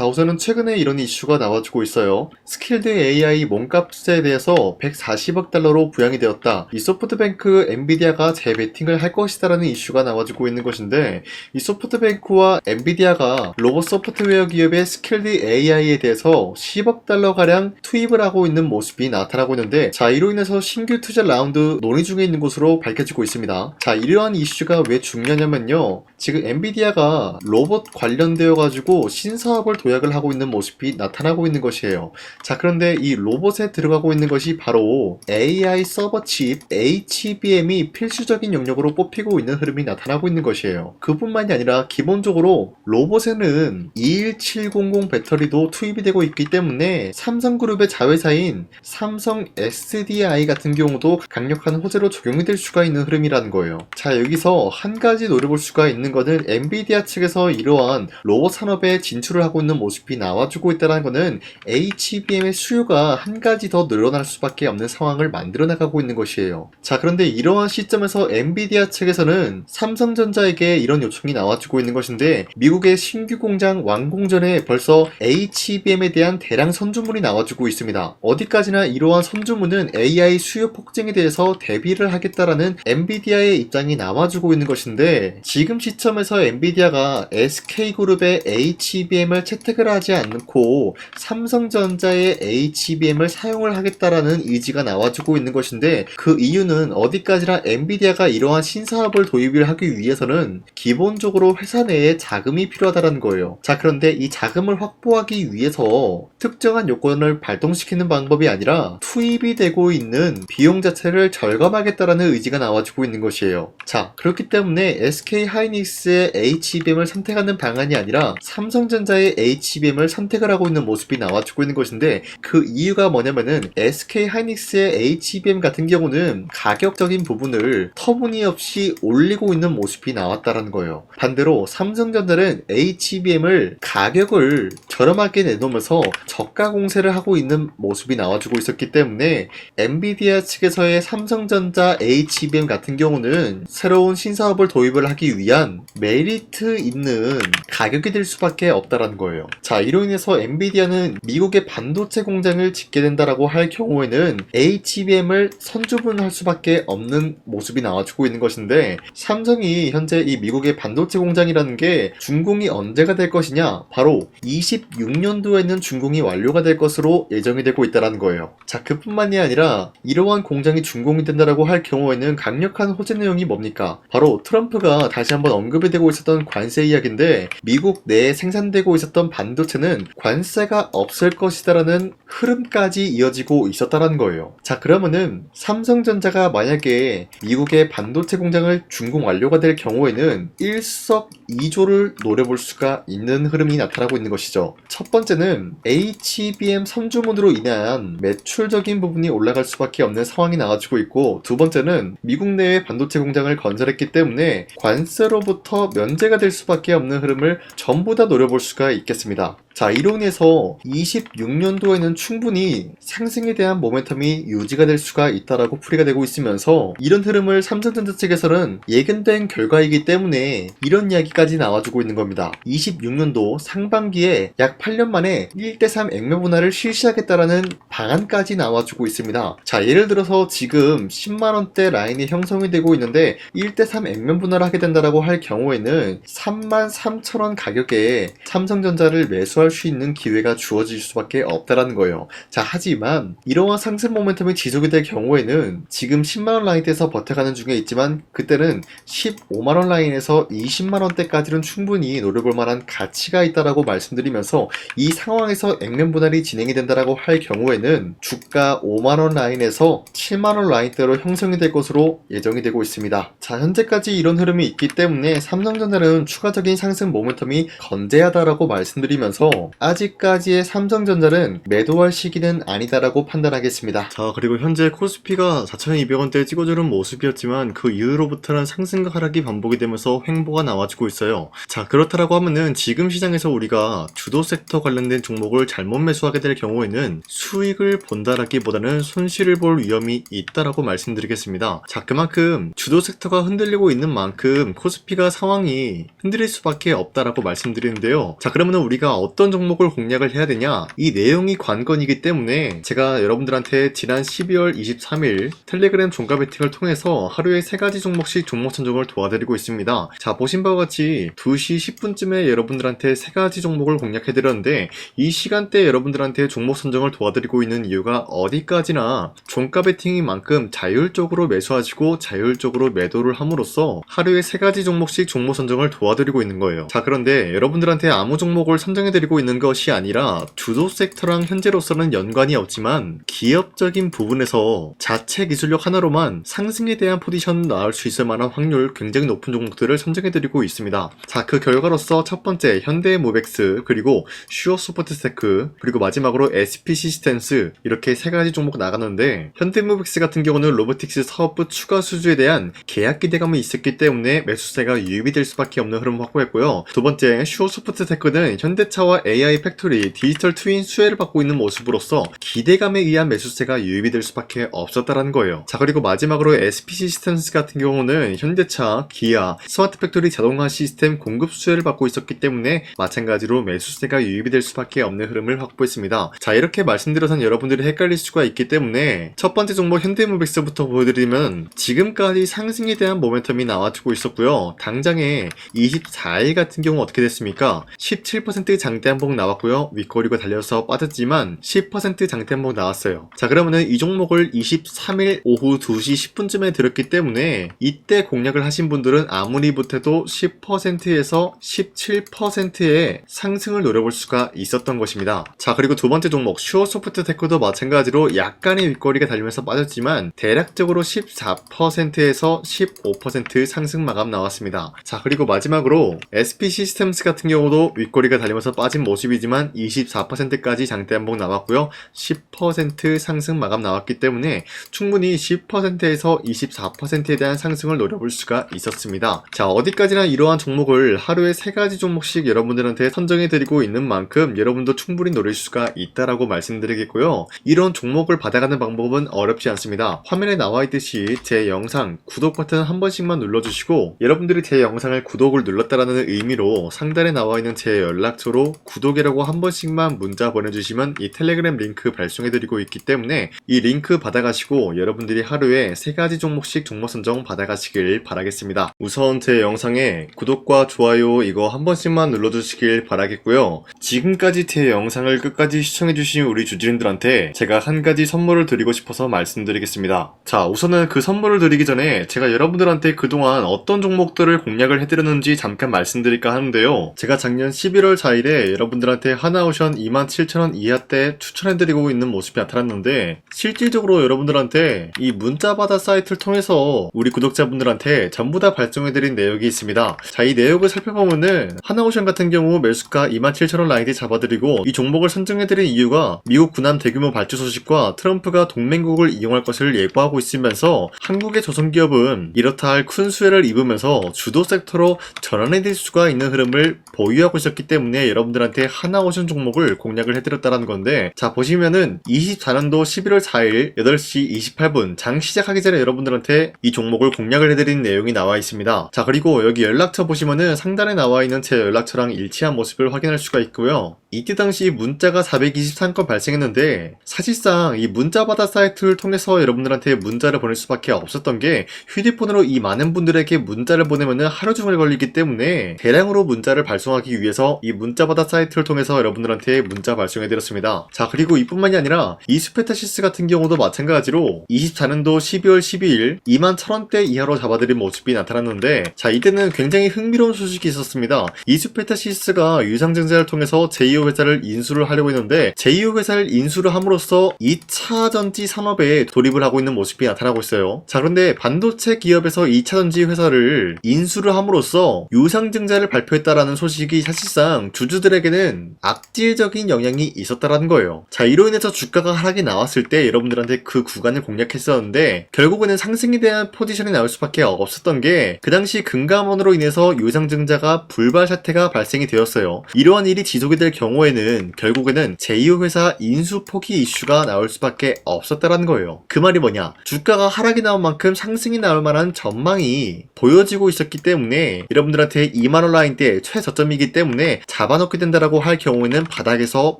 자, 우선은 최근에 이런 이슈가 나와주고 있어요. 스킬드 AI 몸값에 대해서 140억 달러로 부양이 되었다. 이 소프트뱅크 엔비디아가 재배팅을 할 것이다라는 이슈가 나와주고 있는 것인데, 이 소프트뱅크와 엔비디아가 로봇 소프트웨어 기업의 스킬드 AI에 대해서 10억 달러가량 투입을 하고 있는 모습이 나타나고 있는데, 자, 이로 인해서 신규 투자 라운드 논의 중에 있는 것으로 밝혀지고 있습니다. 자, 이러한 이슈가 왜 중요하냐면요, 지금 엔비디아가 로봇 관련되어 가지고 신사업을 도약을 하고 있는 모습이 나타나고 있는 것이에요. 자, 그런데 이 로봇에 들어가고 있는 것이 바로 AI 서버 칩 HBM이 필수적인 영역으로 뽑히고 있는 흐름이 나타나고 있는 것이에요. 그뿐만이 아니라 기본적으로 로봇에는 21700 배터리도 투입이 되고 있기 때문에 삼성그룹의 자회사인 삼성 SDI 같은 경우도 강력한 호재로 적용이 될 수가 있는 흐름이라는 거예요. 자, 여기서 한 가지 노려볼 수가 있는 것은 엔비디아 측에서 이러한 로봇 산업에 진출을 하고 있는 모습이 나와주고 있다는 것은 HBM의 수요가 한 가지 더 늘어날 수밖에 없는 상황을 만들어 나가고 있는 것이에요. 자, 그런데 이러한 시점에서 엔비디아 측에서는 삼성전자에게 이런 요청이 나와주고 있는 것인데, 미국의 신규 공장 완공 전에 벌써 HBM에 대한 대량 선주문이 나와주고 있습니다. 어디까지나 이러한 선주문은 AI 수요 폭증에 대해서 대비를 하겠다라는 엔비디아의 입장이 나와주고 있는 것인데, 지금 시점에서 엔비디아가 SK그룹의 HBM을 채택을 하지 않고 삼성전자의 HBM을 사용을 하겠다라는 의지가 나와주고 있는 것인데, 그 이유는 어디까지나 엔비디아가 이러한 신사업을 도입을 하기 위해서는 기본적으로 회사 내에 자금이 필요하다는 거예요. 자, 그런데 이 자금을 확보하기 위해서 특정한 요건을 발동시키는 방법이 아니라 투입이 되고 있는 비용 자체를 절감하겠다라는 의지가 나와주고 있는 것이에요. 자, 그렇기 때문에 SK 하이닉스의 HBM을 선택하는 방안이 아니라 삼성전자의 HBM을 선택을 하고 있는 모습이 나와주고 있는 것인데, 그 이유가 뭐냐면은 SK 하이닉스의 HBM 같은 경우는 가격적인 부분을 터무니없이 올리고 있는 모습이 나왔다는 거예요. 반대로 삼성전자는 HBM을 가격을 저렴하게 내놓으면서 저가 공세를 하고 있는 모습이 나와주고 있었기 때문에 엔비디아 측에서의 삼성전자 HBM 같은 경우는 새로운 신사업을 도입을 하기 위한 메리트 있는 가격이 될 수밖에 없다라는 거예요. 자, 이로 인해서 엔비디아는 미국의 반도체 공장을 짓게 된다라고 할 경우에는 HBM을 선주문할 수밖에 없는 모습이 나와주고 있는 것인데, 삼성이 현재 이 미국의 반도체 공장이라는 게 준공이 언제가 될 것이냐, 바로 26년도에는 준공이 완료가 될 것으로 예정이 되고 있다는 거예요. 자, 그뿐만이 아니라 이러한 공장이 준공이 된다라고 할 경우에는 강력한 호재 내용이 뭡니까? 바로 트럼프가 다시 한번 언급이 되고 있었던 관세 이야기인데, 미국 내에 생산되고 있었던 반도체는 관세가 없을 것이다라는 흐름까지 이어지고 있었다는 거예요. 자, 그러면은 삼성전자가 만약에 미국의 반도체 공장을 준공 완료가 될 경우에는 일석이조를 노려볼 수가 있는 흐름이 나타나고 있는 것이죠. 첫 번째는 HBM 선주문으로 인한 매출적인 부분이 올라갈 수밖에 없는 상황이 나와주고 있고, 두 번째는 미국 내에 반도체 공장을 건설했기 때문에 관세로부터 면제가 될 수밖에 없는 흐름을 전부 다 노려볼 수가 있겠습니다. 자, 이로 인해서 26년도에는 충분히 상승에 대한 모멘텀이 유지가 될 수가 있다라고 풀이가 되고 있으면서, 이런 흐름을 삼성전자 측에서는 예견된 결과이기 때문에 이런 이야기까지 나와주고 있는 겁니다. 26년도 상반기에 약 8년 만에 1대3 액면 분할을 실시하겠다라는 방안까지 나와주고 있습니다. 자, 예를 들어서 지금 10만원대 라인이 형성이 되고 있는데 1대3 액면 분할을 하게 된다라고 할 경우에는 33,000원 가격에 삼성전자를 매수할 수 있는 기회가 주어질 수밖에 없다라는 거예요. 자, 하지만 이러한 상승 모멘텀이 지속이 될 경우에는 지금 10만원 라인에서 버텨가는 중에 있지만, 그때는 15만원 라인에서 20만원대까지는 충분히 노려볼 만한 가치가 있다라고 말씀드리면서, 이 상황에서 액면 분할이 진행이 된다라고 할 경우에는 주가 5만원 라인에서 7만원 라인대로 형성이 될 것으로 예정이 되고 있습니다. 자, 현재까지 이런 흐름이 있기 때문에 삼성전자는 추가적인 상승 모멘텀이 건재하다라고 말씀드리면서, 아직까지의 삼성전자는 매도할 시기는 아니다라고 판단하겠습니다. 자, 그리고 현재 코스피가 4,200원대에 찍어주는 모습이었지만 그 이후로부터는 상승과 하락이 반복이 되면서 횡보가 나와주고 있어요. 자, 그렇다라고 하면은 지금 시장에서 우리가 주도 섹터 관련된 종목을 잘못 매수하게 될 경우에는 수익을 본다라기보다는 손실을 볼 위험이 있다라고 말씀드리겠습니다. 자, 그만큼 주도 섹터가 흔들리고 있는 만큼 코스피가 상황이 흔들릴 수밖에 없다라고 말씀드리는데요. 자, 그러면 우리가 어떤 어떤 종목을 공략을 해야 되냐, 이 내용이 관건이기 때문에 제가 여러분들한테 지난 12월 23일 텔레그램 종가 베팅을 통해서 하루에 3가지 종목씩 종목 선정을 도와드리고 있습니다. 자, 보신 바와 같이 2시 10분쯤에 여러분들한테 3가지 종목을 공략해드렸는데, 이 시간대에 여러분들한테 종목 선정을 도와드리고 있는 이유가 어디까지나 종가 베팅인 만큼 자율적으로 매수하시고 자율적으로 매도를 함으로써 하루에 3가지 종목씩 종목 선정을 도와드리고 있는 거예요. 자, 그런데 여러분들한테 아무 종목을 선정해드리고 있는 것이 아니라 주도 섹터랑 현재로서는 연관이 없지만 기업적인 부분에서 자체 기술력 하나로만 상승에 대한 포지션 나올 수 있을 만한 확률 굉장히 높은 종목들을 선정해드리고 있습니다. 자, 그 결과로서 첫 번째 현대모백스, 그리고 슈어소프트테크, 그리고 마지막으로 SP시스템스, 이렇게 3가지 종목 나가는데, 현대모백스 같은 경우는 로보틱스 사업부 추가 수주에 대한 계약 기대감이 있었기 때문에 매수세가 유입이 될 수밖에 없는 흐름을 확보했고요. 두 번째 슈어소프트테크는 현대차와 AI 팩토리, 디지털 트윈 수혜를 받고 있는 모습으로서 기대감에 의한 매수세가 유입이 될 수밖에 없었다라는 거예요. 자, 그리고 마지막으로 SP시스템스 같은 경우는 현대차, 기아, 스마트 팩토리 자동화 시스템 공급 수혜를 받고 있었기 때문에 마찬가지로 매수세가 유입이 될 수밖에 없는 흐름을 확보했습니다. 자, 이렇게 말씀드려서 여러분들이 헷갈릴 수가 있기 때문에 첫 번째 종목 현대모백스부터 보여드리면 지금까지 상승에 대한 모멘텀이 나와주고 있었고요. 당장에 24일 같은 경우 어떻게 됐습니까? 17% 장대 한봉 나왔고요. 윗꼬리가 달려서 빠졌지만 10% 장대 한봉 나왔어요. 자, 그러면은 이 종목을 23일 오후 2시 10분쯤에 들었기 때문에 이때 공략을 하신 분들은 아무리 못해도 10%에서 17%의 상승을 노려볼 수가 있었던 것입니다. 자, 그리고 두 번째 종목 슈어소프트테크도 마찬가지로 약간의 윗꼬리가 달리면서 빠졌지만 대략적으로 14%에서 15% 상승 마감 나왔습니다. 자, 그리고 마지막으로 SP시스템스 같은 경우도 윗꼬리가 달리면서 빠진 모습이지만 24%까지 장대 한봉 나왔고요. 10% 상승 마감 나왔기 때문에 충분히 10%에서 24%에 대한 상승을 노려볼 수가 있었습니다. 자, 어디까지나 이러한 종목을 하루에 3가지 종목씩 여러분들한테 선정해드리고 있는 만큼 여러분도 충분히 노릴 수가 있다라고 말씀드리겠고요. 이런 종목을 받아가는 방법은 어렵지 않습니다. 화면에 나와 있듯이 제 영상 구독 버튼 한 번씩만 눌러주시고, 여러분들이 제 영상을 구독을 눌렀다라는 의미로 상단에 나와 있는 제 연락처로 구독이라고 한 번씩만 문자 보내주시면 이 텔레그램 링크 발송해드리고 있기 때문에 이 링크 받아가시고 여러분들이 하루에 3가지 종목씩 종목 선정 받아가시길 바라겠습니다. 우선 제 영상에 구독과 좋아요 이거 한 번씩만 눌러주시길 바라겠고요. 지금까지 제 영상을 끝까지 시청해주신 우리 주주님들한테 제가 한 가지 선물을 드리고 싶어서 말씀드리겠습니다. 자, 우선은 그 선물을 드리기 전에 제가 여러분들한테 그동안 어떤 종목들을 공략을 해드렸는지 잠깐 말씀드릴까 하는데요. 제가 작년 11월 4일에 여러분들한테 하나오션 27,000원 이하대 추천해드리고 있는 모습이 나타났는데, 실질적으로 여러분들한테 이 문자바다 사이트를 통해서 우리 구독자분들한테 전부 다 발송해드린 내역이 있습니다. 자, 이 내역을 살펴보면은 하나오션 같은 경우 매수가 27,000원 라인에 잡아드리고 이 종목을 선정해드린 이유가 미국 군함 대규모 발주 소식과 트럼프가 동맹국을 이용할 것을 예고하고 있으면서 한국의 조선기업은 이렇다 할 큰 수혜를 입으면서 주도 섹터로 전환해질 수가 있는 흐름을 보유하고 있었기 때문에 여러분들한테 하나오션 종목을 공략을 해드렸다는 건데, 자, 보시면은 24년도 11월 4일 8시 28분 장 시작하기 전에 여러분들한테 이 종목을 공략을 해드린 내용이 나와 있습니다. 자, 그리고 여기 연락처 보시면은 상단에 나와 있는 제 연락처랑 일치한 모습을 확인할 수가 있고요. 이때 당시 문자가 423건 발생했는데, 사실상 이 문자바다 사이트를 통해서 여러분들한테 문자를 보낼 수밖에 없었던 게, 휴대폰으로 이 많은 분들에게 문자를 보내면은 하루 종일 걸리기 때문에 대량으로 문자를 발송하기 위해서 이 문자바다 사이트를 통해서 여러분들한테 문자 발송해드렸습니다. 자, 그리고 이뿐만이 아니라 이스페타시스 같은 경우도 마찬가지로 24년도 12월 12일 21,000원대 이하로 잡아드린 모습이 나타났는데, 자, 이때는 굉장히 흥미로운 소식이 있었습니다. 이스페타시스가 유상증자를 통해서 제2호 회사를 인수를 하려고 했는데, 제2호 회사를 인수를 함으로써 2차 전지 산업에 돌입을 하고 있는 모습이 나타나고 있어요. 자, 그런데 반도체 기업에서 2차 전지 회사를 인수를 함으로써 유상증자를 발표했다라는 소식이 사실상 주주들에게는 악질적인 영향이 있었다라는 거예요. 자, 이로 인해서 주가가 하락이 나왔을 때 여러분들한테 그 구간을 공략했었는데, 결국에는 상승에 대한 포지션이 나올 수밖에 없었던 게, 그 당시 금감원으로 인해서 유상증자가 불발 사태가 발생이 되었어요. 이러한 일이 지속이 될 경우에는 결국에는 제2호 회사 인수 포기 이슈가 나올 수밖에 없었던 없었다라는 거예요. 그 말이 뭐냐? 주가가 하락이 나온 만큼 상승이 나올 만한 전망이 보여지고 있었기 때문에 여러분들한테 2만원 라인대 최저점이기 때문에 잡아놓게 된다라고 할 경우에는 바닥에서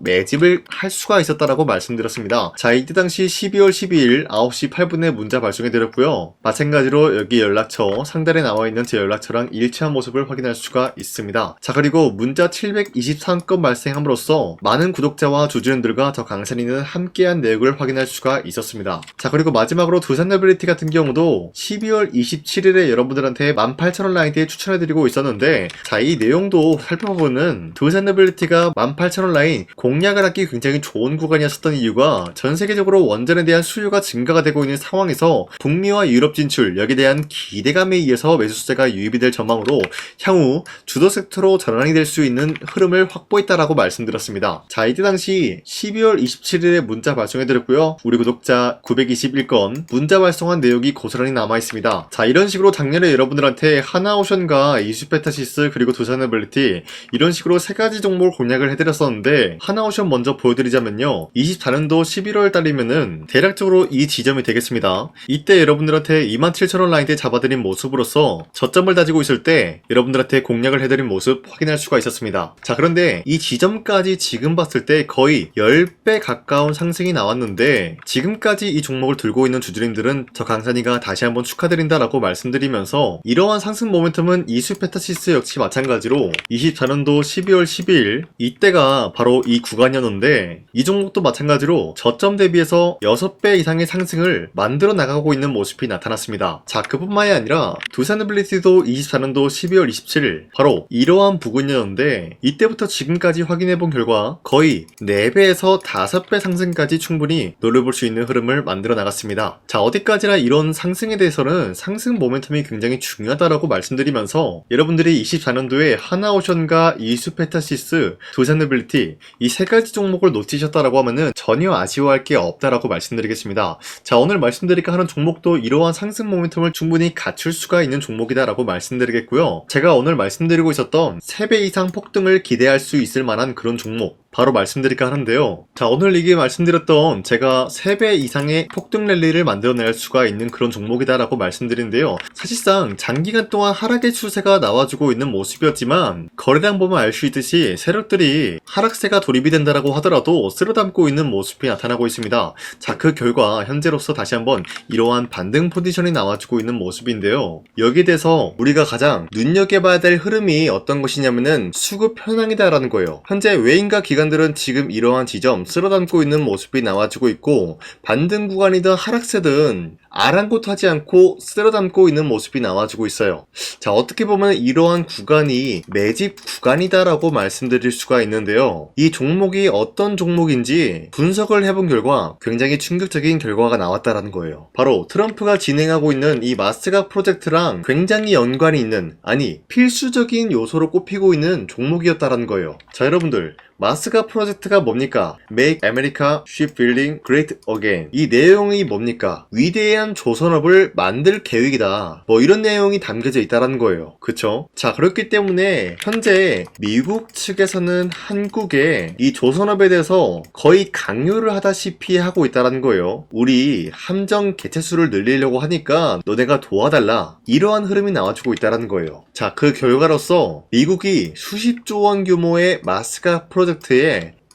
매집을 할 수가 있었다라고 말씀드렸습니다. 자, 이때 당시 12월 12일 9시 8분에 문자 발송해 드렸고요. 마찬가지로 여기 연락처 상단에 나와있는 제 연락처랑 일치한 모습을 확인할 수가 있습니다. 자, 그리고 문자 723건 발생함으로써 많은 구독자와 주주님들과 저 강산이는 함께한 내역을 확인할 수가 있었습니다. 자, 그리고 마지막으로 두산노빌리티 같은 경우도 12월 27일에 여러분들한테 18,000원 라인대에 추천해드리고 있었는데, 자, 이 내용도 살펴보면 두산노빌리티가 18,000원 라인 공략을 하기 굉장히 좋은 구간이었었던 이유가 전 세계적으로 원전에 대한 수요가 증가가 되고 있는 상황에서 북미와 유럽 진출, 여기에 대한 기대감에 의해서 매수세가 유입이 될 전망으로 향후 주도 섹터로 전환이 될 수 있는 흐름을 확보했다라고 말씀드렸습니다. 자, 이때 당시 12월 27일에 문자 발송해드렸고요. 우리 구독자 921건 문자 발송한 내용이 고스란히 남아있습니다. 자, 이런 식으로 작년에 여러분들한테 하나오션과 이슈페타시스 그리고 두산노빌리티 이런 식으로 세 가지 종목을 공략을 해드렸었는데, 하나오션 먼저 보여드리자면요, 24년도 11월 달이면은 대략적으로 이 지점이 되겠습니다. 이때 여러분들한테 27,000원 라인대 잡아드린 모습으로서 저점을 다지고 있을 때 여러분들한테 공략을 해드린 모습 확인할 수가 있었습니다. 자, 그런데 이 지점까지 지금 봤을 때 거의 10배 가까운 상승이 나왔는데, 지금까지 이 종목을 들고 있는 주주님들은 저 강산이가 다시 한번 축하드린다라고 말씀드리면서, 이러한 상승 모멘텀은 이슈페타시스 역시 마찬가지로 24년도 12월 12일 이때가 바로 이 구간이었는데, 이 종목도 마찬가지로 저점 대비해서 6배 이상의 상승을 만들어 나가고 있는 모습이 나타났습니다. 자, 그뿐만이 아니라 두산노빌리티도 24년도 12월 27일 바로 이러한 부근이었는데, 이때부터 지금까지 확인해본 결과 거의 4배에서 5배 상승까지 충분히 노려볼 수 있는 흐름을 만들어 나갔습니다. 자, 어디까지나 이런 상승에 대해서는 상승 모멘텀이 굉장히 중요하다라고 말씀드리면서, 여러분들이 24년도에 하나오션과 이슈페타시스, 두산노빌리티 이 세 가지 종목을 놓치셨다라고 하면은 전혀 아쉬워할 게 없다라고 말씀드리겠습니다. 자, 오늘 말씀드릴까 하는 종목도 이러한 상승 모멘텀을 충분히 갖출 수가 있는 종목이다라고 말씀드리겠고요. 제가 오늘 말씀드리고 있었던 3배 이상 폭등을 기대할 수 있을 만한 그런 종목 바로 말씀드릴까 하는데요. 자, 오늘 이게 말씀드렸던 제가 3배 이상의 폭등 랠리를 만들어낼 수가 있는 그런 종목이다라고 말씀드린데요. 사실상 장기간 동안 하락의 추세가 나와주고 있는 모습이었지만, 거래량 보면 알 수 있듯이 세력들이 하락세가 돌입이 된다라고 하더라도 쓸어담고 있는 모습이 나타나고 있습니다. 자, 그 결과 현재로서 다시 한번 이러한 반등 포지션이 나와주고 있는 모습인데요. 여기에 대해서 우리가 가장 눈여겨봐야 될 흐름이 어떤 것이냐면은 수급 현황이다라는 거예요. 현재 외인과 기관들은 지금 이러한 지점 쓸어담고 있는 모습이 나와주고 있고, 반등 구간이든 하락세든 아랑곳하지 않고 쓸어담고 있는 모습이 나와주고 있어요. 자, 어떻게 보면 이러한 구간이 매집 구간이다라고 말씀드릴 수가 있는데요. 이 종목이 어떤 종목인지 분석을 해본 결과 굉장히 충격적인 결과가 나왔다라는 거예요. 바로 트럼프가 진행하고 있는 이 마스가 프로젝트랑 굉장히 연관이 있는, 아니 필수적인 요소로 꼽히고 있는 종목이었다라는 거예요. 자, 여러분들, 마스가 프로젝트가 뭡니까? Make America Shipbuilding Great Again. 이 내용이 뭡니까? 위대한 조선업을 만들 계획이다. 뭐 이런 내용이 담겨져 있다는 거예요. 그쵸? 자, 그렇기 때문에 현재 미국 측에서는 한국에 이 조선업에 대해서 거의 강요를 하다시피 하고 있다는 거예요. 우리 함정 개체수를 늘리려고 하니까 너네가 도와달라. 이러한 흐름이 나와주고 있다는 거예요. 자, 그 결과로서 미국이 수십조 원 규모의 마스가 프로젝트에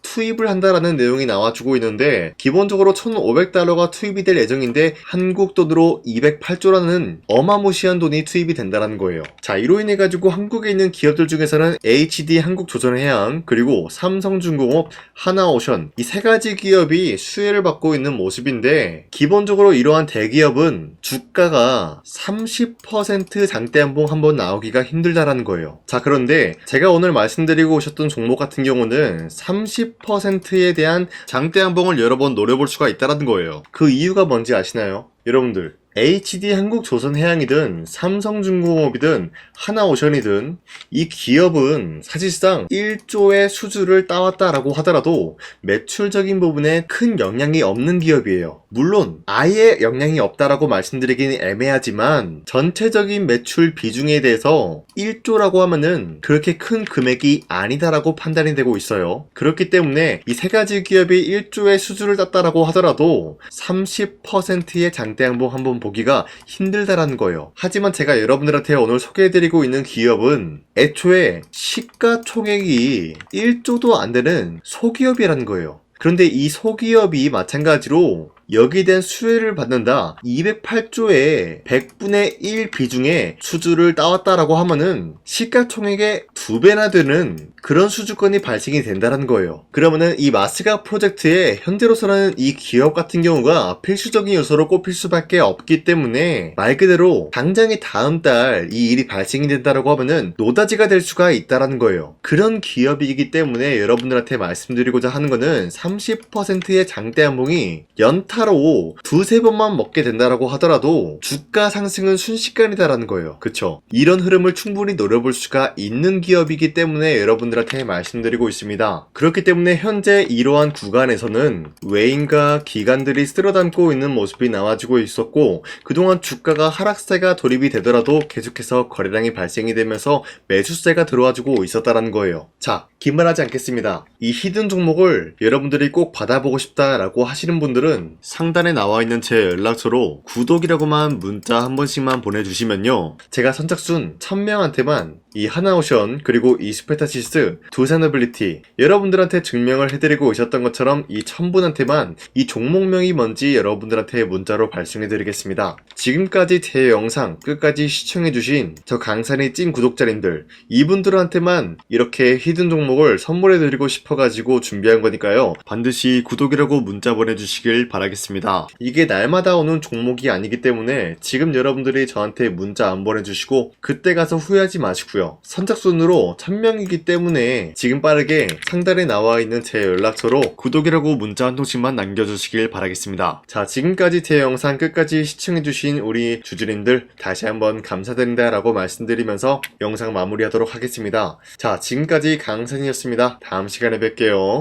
투입을 한다라는 내용이 나와주고 있는데, 기본적으로 1,500달러가 투입이 될 예정인데 한국 돈으로 208조라는 어마무시한 돈이 투입이 된다는 거예요. 자, 이로 인해 가지고 한국에 있는 기업들 중에서는 HD 한국조선해양, 그리고 삼성중공업, 하나오션 이 세 가지 기업이 수혜를 받고 있는 모습인데, 기본적으로 이러한 대기업은 주가가 30% 장대한봉 한번 나오기가 힘들다라는 거예요. 자, 그런데 제가 오늘 말씀드리고 오셨던 종목 같은 경우는 30%에 대한 장대 한봉을 여러 번 노려볼 수가 있다는 거예요. 그 이유가 뭔지 아시나요? 여러분들, HD 한국조선해양이든 삼성중공업이든 하나오션이든 이 기업은 사실상 1조의 수주를 따왔다라고 하더라도 매출적인 부분에 큰 영향이 없는 기업이에요. 물론 아예 영향이 없다라고 말씀드리긴 애매하지만 전체적인 매출 비중에 대해서 1조라고 하면은 그렇게 큰 금액이 아니다라고 판단이 되고 있어요. 그렇기 때문에 이 세 가지 기업이 1조의 수주를 땄다라고 하더라도 30%의 장대양봉 한번 보기가 힘들다라는 거예요. 하지만 제가 여러분들한테 오늘 소개해드리고 있는 기업은 애초에 시가총액이 1조도 안 되는 소기업이라는 거예요. 그런데 이 소기업이 마찬가지로 여기에 대한 수혜를 받는다. 208조의 100분의 1 비중의 수주를 따왔다라고 하면은 시가총액의 2배나 되는 그런 수주권이 발생이 된다는 거예요. 그러면은 이 마스가 프로젝트에 현재로서는 이 기업 같은 경우가 필수적인 요소로 꼽힐 수밖에 없기 때문에 말 그대로 당장에 다음 달 이 일이 발생이 된다라고 하면은 노다지가 될 수가 있다라는 거예요. 그런 기업이기 때문에 여러분들한테 말씀드리고자 하는 거는 30%의 장대한봉이 연타로 두세 번만 먹게 된다라고 하더라도 주가 상승은 순식간이다라는 거예요. 그쵸? 이런 흐름을 충분히 노려볼 수가 있는 기업이기 때문에 여러분들한테 말씀드리고 있습니다. 그렇기 때문에 현재 이러한 구간에서는 외인과 기관들이 쓸어담고 있는 모습이 나와지고 있었고 그동안 주가가 하락세가 돌입이 되더라도 계속해서 거래량이 발생이 되면서 매수세가 들어와주고 있었다라는 거예요. 자, 긴말하지 않겠습니다. 이 히든 종목을 여러분들이 꼭 받아보고 싶다라고 하시는 분들은 상단에 나와 있는 제 연락처로 구독이라고만 문자 한 번씩만 보내주시면요. 제가 선착순 1000명한테만 이 하나오션 그리고 이 스페타시스 두산어빌리티 여러분들한테 증명을 해드리고 있었던 것처럼 이 1000분한테만 이 종목명이 뭔지 여러분들한테 문자로 발송해드리겠습니다. 지금까지 제 영상 끝까지 시청해주신 저 강산이 찐 구독자님들 이분들한테만 이렇게 히든 종목을 선물해드리고 싶어가지고 준비한 거니까요. 반드시 구독이라고 문자 보내주시길 바라겠습니다. 이게 날마다 오는 종목이 아니기 때문에 지금 여러분들이 저한테 문자 안 보내주시고 그때 가서 후회하지 마시고요. 선착순으로 1000명이기 때문에 지금 빠르게 상단에 나와 있는 제 연락처로 구독이라고 문자 한 통씩만 남겨주시길 바라겠습니다. 자, 지금까지 제 영상 끝까지 시청해주신 우리 주주님들 다시 한번 감사드린다 라고 말씀드리면서 영상 마무리하도록 하겠습니다. 자, 지금까지 강산이었습니다. 다음 시간에 뵐게요.